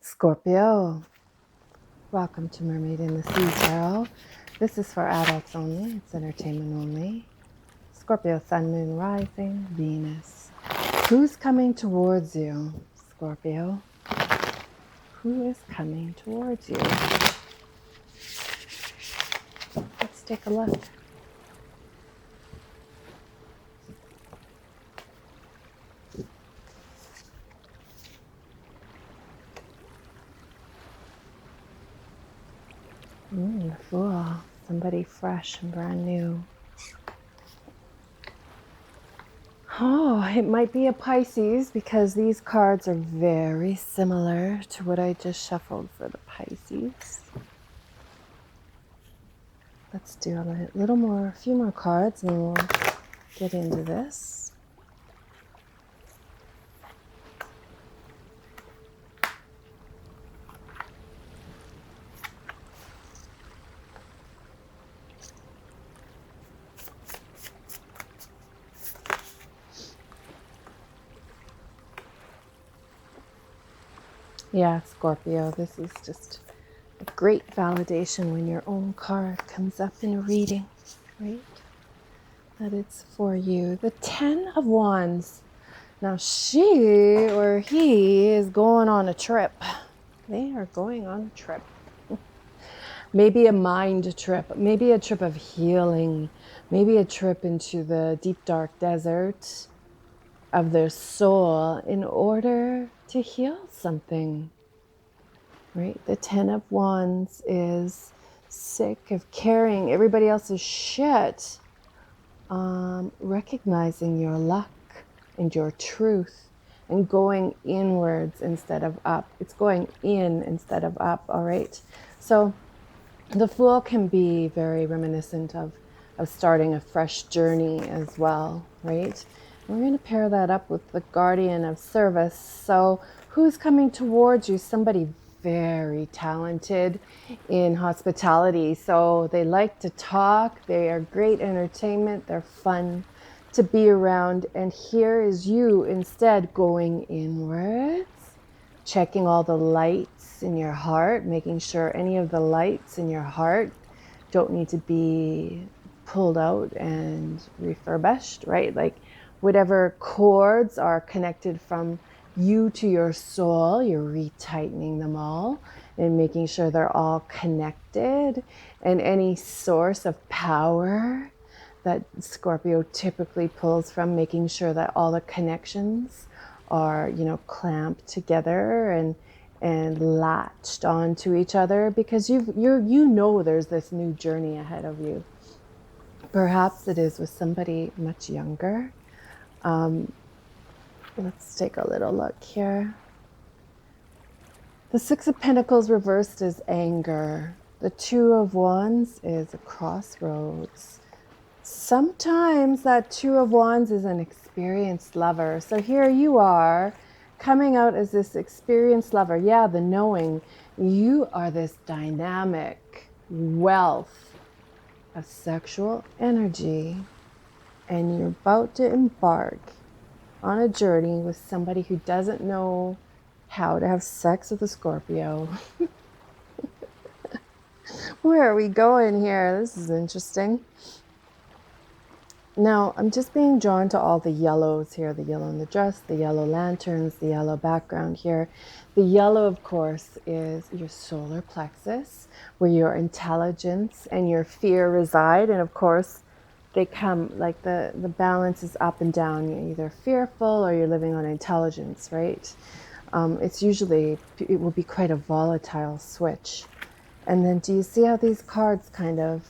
Scorpio, welcome to Mermaid in the Sea Tarot. This is for adults only. It's entertainment only. Scorpio, Sun, Moon, Rising, Venus. Who's coming towards you, Scorpio? Who is coming towards you? Let's take a look. The Fool. Somebody fresh and brand new. Oh, it might be a Pisces because these cards are very similar to what I just shuffled for the Pisces. Let's do a few more cards and then we'll get into this. Yeah, Scorpio, this is just a great validation when your own card comes up in a reading, right? That it's for you. The 10 of Wands. Now she or he is going on a trip. They are going on a trip. Maybe a mind trip, maybe a trip of healing, maybe a trip into the deep dark desert of their soul in order to heal something. Right? The 10 of Wands is sick of carrying everybody else's shit. Recognizing your luck and your truth and going inwards instead of up. It's going in instead of up, all right? So the Fool can be very reminiscent of starting a fresh journey as well, right? We're going to pair that up with the Guardian of Service. So who's coming towards you? Somebody very talented in hospitality. So they like to talk. They are great entertainment. They're fun to be around. And here is you instead going inwards, checking all the lights in your heart, making sure any of the lights in your heart don't need to be pulled out and refurbished, right? Like whatever cords are connected from you to your soul, you're retightening them all and making sure they're all connected. And any source of power that Scorpio typically pulls from, making sure that all the connections are, clamped together and latched onto each other, because you know there's this new journey ahead of you. Perhaps it is with somebody much younger. Let's take a little look here. The 6 of Pentacles reversed is anger. The 2 of Wands is a crossroads. Sometimes that 2 of Wands is an experienced lover. So here you are coming out as this experienced lover. Yeah, the knowing. You are this dynamic wealth of sexual energy, and you're about to embark on a journey with somebody who doesn't know how to have sex with a Scorpio. Where are we going here? This is interesting. Now, I'm just being drawn to all the yellows here. The yellow in the dress, the yellow lanterns, the yellow background here. The yellow, of course, is your solar plexus, where your intelligence and your fear reside. And of course, they come like the balance is up and down. You're either fearful or you're living on intelligence, right? It will be quite a volatile switch. And then do you see how these cards kind of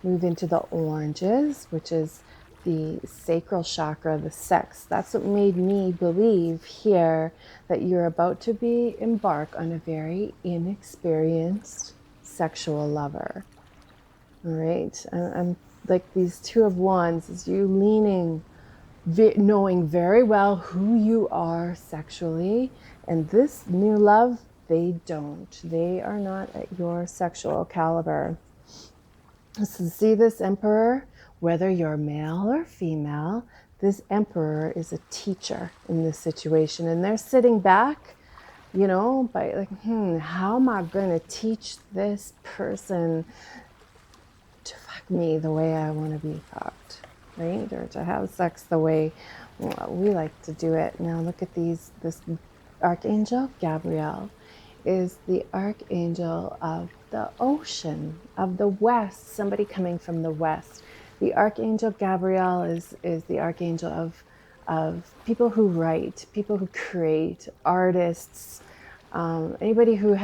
move into the oranges, which is the sacral chakra, the sex? That's what made me believe here that you're about to embark on a very inexperienced sexual lover. All right. I'm like these 2 of Wands is you leaning, knowing very well who you are sexually. And this new love, they don't. They are not at your sexual caliber. So see this Emperor, whether you're male or female, this Emperor is a teacher in this situation. And they're sitting back, you know, by like, how am I going to teach this person to fuck me the way I want to be fucked, right? Or to have sex the way we like to do it. Now look at these. This Archangel Gabriel is the archangel of the ocean, of the west, somebody coming from the west. The Archangel Gabriel is the archangel of people who write, people who create, artists, anybody who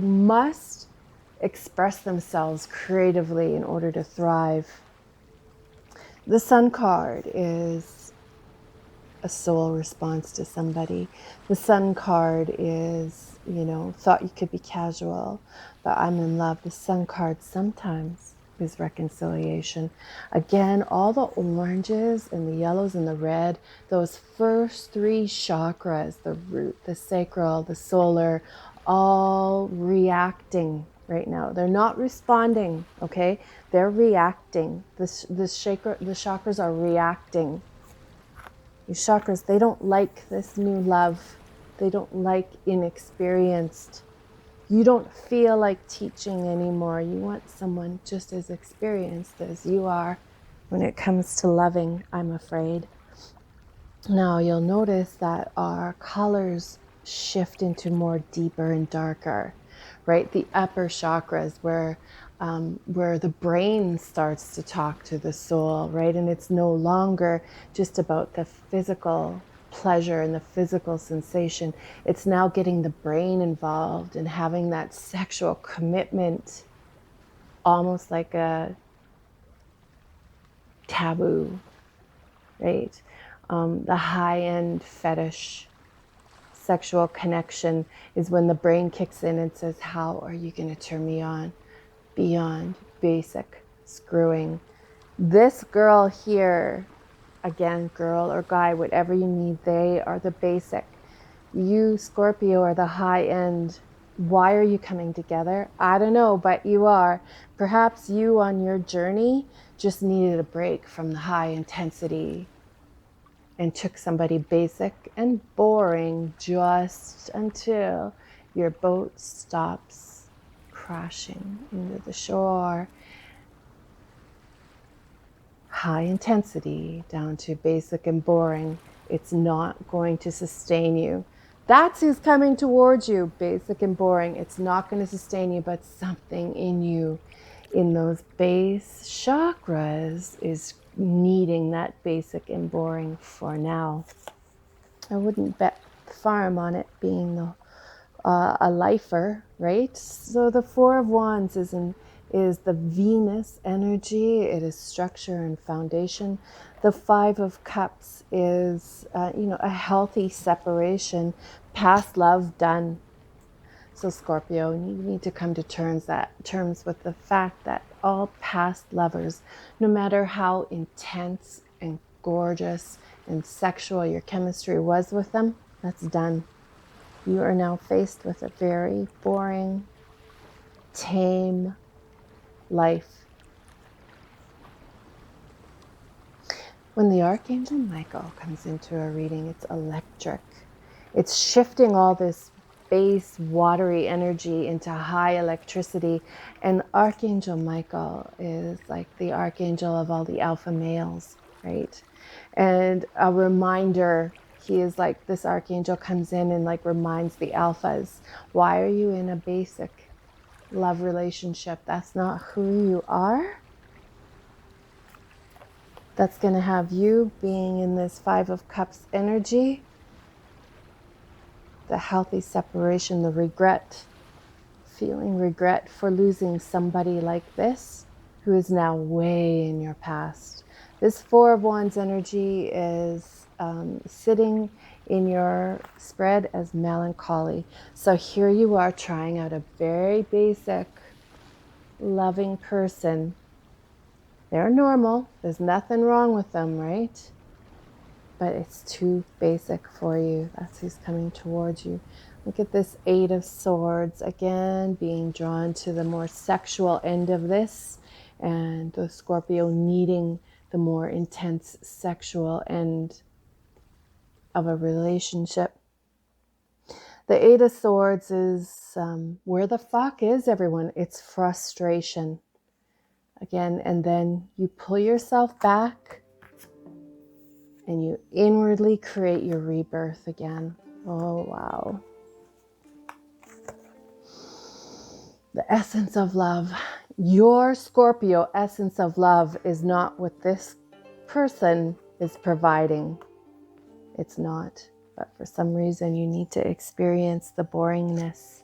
must express themselves creatively in order to thrive. The Sun card is a soul response to somebody. The Sun card is, you know, thought you could be casual, but I'm in love. The Sun card sometimes is reconciliation. Again, all the oranges and the yellows and the red, those first three chakras, the root, the sacral, the solar, all reacting right now. They're not responding, okay? They're reacting. The chakras are reacting. These chakras, they don't like this new love. They don't like inexperienced. You don't feel like teaching anymore. You want someone just as experienced as you are when it comes to loving, I'm afraid. Now you'll notice that our colors shift into more deeper and darker, right? The upper chakras where the brain starts to talk to the soul, right? And it's no longer just about the physical pleasure and the physical sensation. It's now getting the brain involved and having that sexual commitment, almost like a taboo, right? The high-end fetish sexual connection is when the brain kicks in and says, how are you going to turn me on beyond basic screwing? This girl here, again, girl or guy, whatever you need, they are the basic. You, Scorpio, are the high end. Why are you coming together? I don't know, but you are. Perhaps you on your journey just needed a break from the high intensity and took somebody basic and boring just until your boat stops crashing into the shore. High intensity down to basic and boring. It's not going to sustain you. That's who's coming towards you, basic and boring. It's not going to sustain you, but something in you, in those base chakras, is needing that basic and boring for now. I wouldn't bet the farm on it being a lifer, right? So the Four of Wands is the Venus energy. It is structure and foundation. The Five of Cups is, a healthy separation, past love done. So Scorpio, you need to come to terms with the fact that all past lovers, no matter how intense and gorgeous and sexual your chemistry was with them, that's done. You are now faced with a very boring, tame life. When the Archangel Michael comes into a reading, it's electric. It's shifting all this base watery energy into high electricity. And Archangel Michael is like the archangel of all the alpha males, right? And a reminder, he is like, this archangel comes in and like reminds the alphas, why are you in a basic love relationship? That's not who you are. That's going to have you being in this Five of Cups energy, the healthy separation, the regret, feeling regret for losing somebody like this who is now way in your past. This Four of Wands energy is sitting in your spread as melancholy. So here you are trying out a very basic, loving person. They're normal. There's nothing wrong with them, right? But it's too basic for you. That's who's coming towards you. Look at this Eight of Swords, again, being drawn to the more sexual end of this, and the Scorpio needing the more intense sexual end of a relationship. The Eight of Swords is where the fuck is everyone? It's frustration. Again, and then you pull yourself back and you inwardly create your rebirth again. Oh, wow. The essence of love. Your Scorpio essence of love is not what this person is providing. It's not. But for some reason, you need to experience the boringness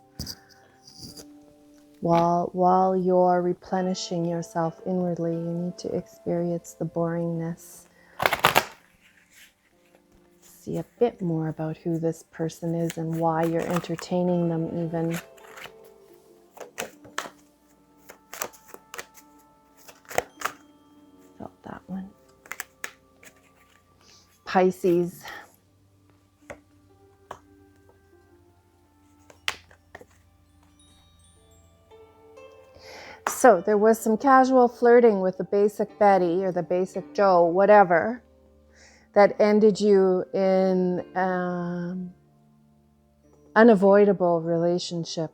while you're replenishing yourself inwardly. You need to experience the boringness. See a bit more about who this person is and why you're entertaining them even. Felt that one. Pisces. So there was some casual flirting with the basic Betty or the basic Joe, whatever, that ended you in unavoidable relationship.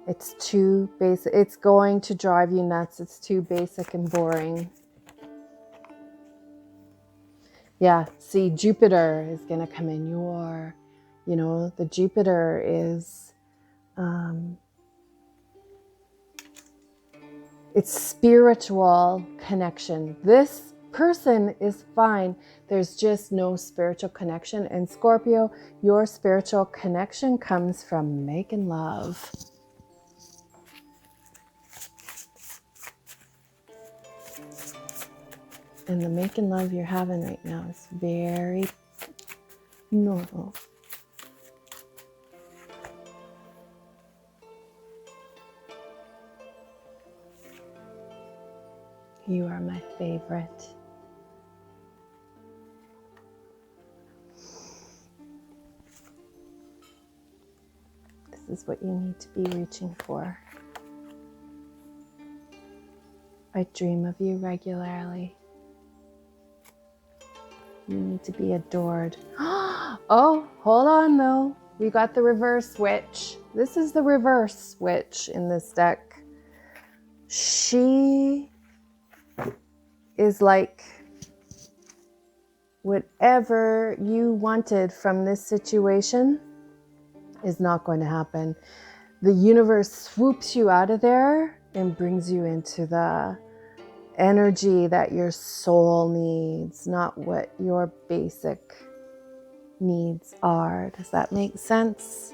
It's too basic. It's going to drive you nuts. It's too basic and boring. Yeah, see, Jupiter is going to come in your, the Jupiter is, it's spiritual connection. This person is fine. There's just no spiritual connection. And Scorpio, your spiritual connection comes from making love. And the making love you're having right now is very normal. You are my favorite. This is what you need to be reaching for. I dream of you regularly. You need to be adored. Oh, hold on though. We got the reverse witch. This is the reverse witch in this deck. She is like whatever you wanted from this situation is not going to happen. The universe swoops you out of there and brings you into the energy that your soul needs, not what your basic needs are. Does that make sense?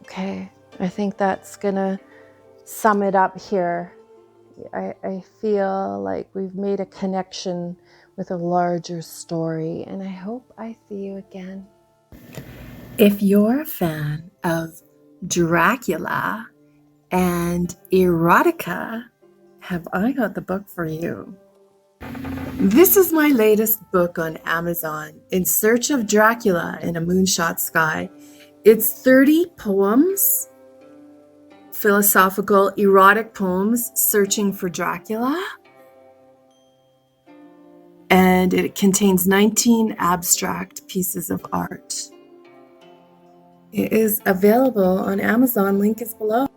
Okay, I think that's gonna sum it up here. I feel like we've made a connection with a larger story, and I hope I see you again. If you're a fan of Dracula and erotica, have I got the book for you? This is my latest book on Amazon, In Search of Dracula in a Moonshot Sky. It's 30 poems, philosophical, erotic poems searching for Dracula. And it contains 19 abstract pieces of art. It is available on Amazon. Link is below.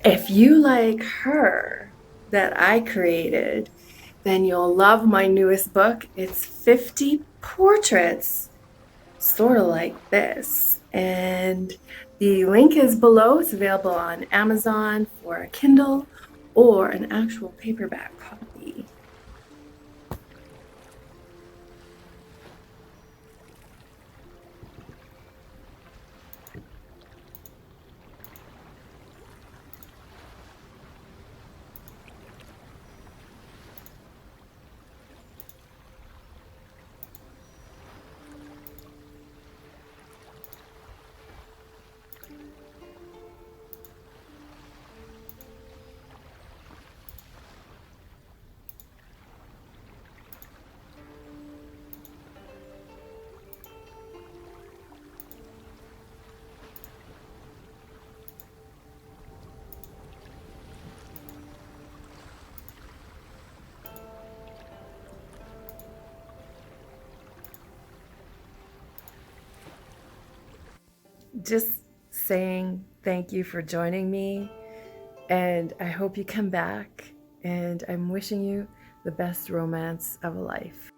If you like her that I created, then you'll love my newest book. It's 50 portraits, sort of like this. And the link is below. It's available on Amazon for a Kindle or an actual paperback copy. just saying thank you for joining me, and I hope you come back, and I'm wishing you the best romance of a life.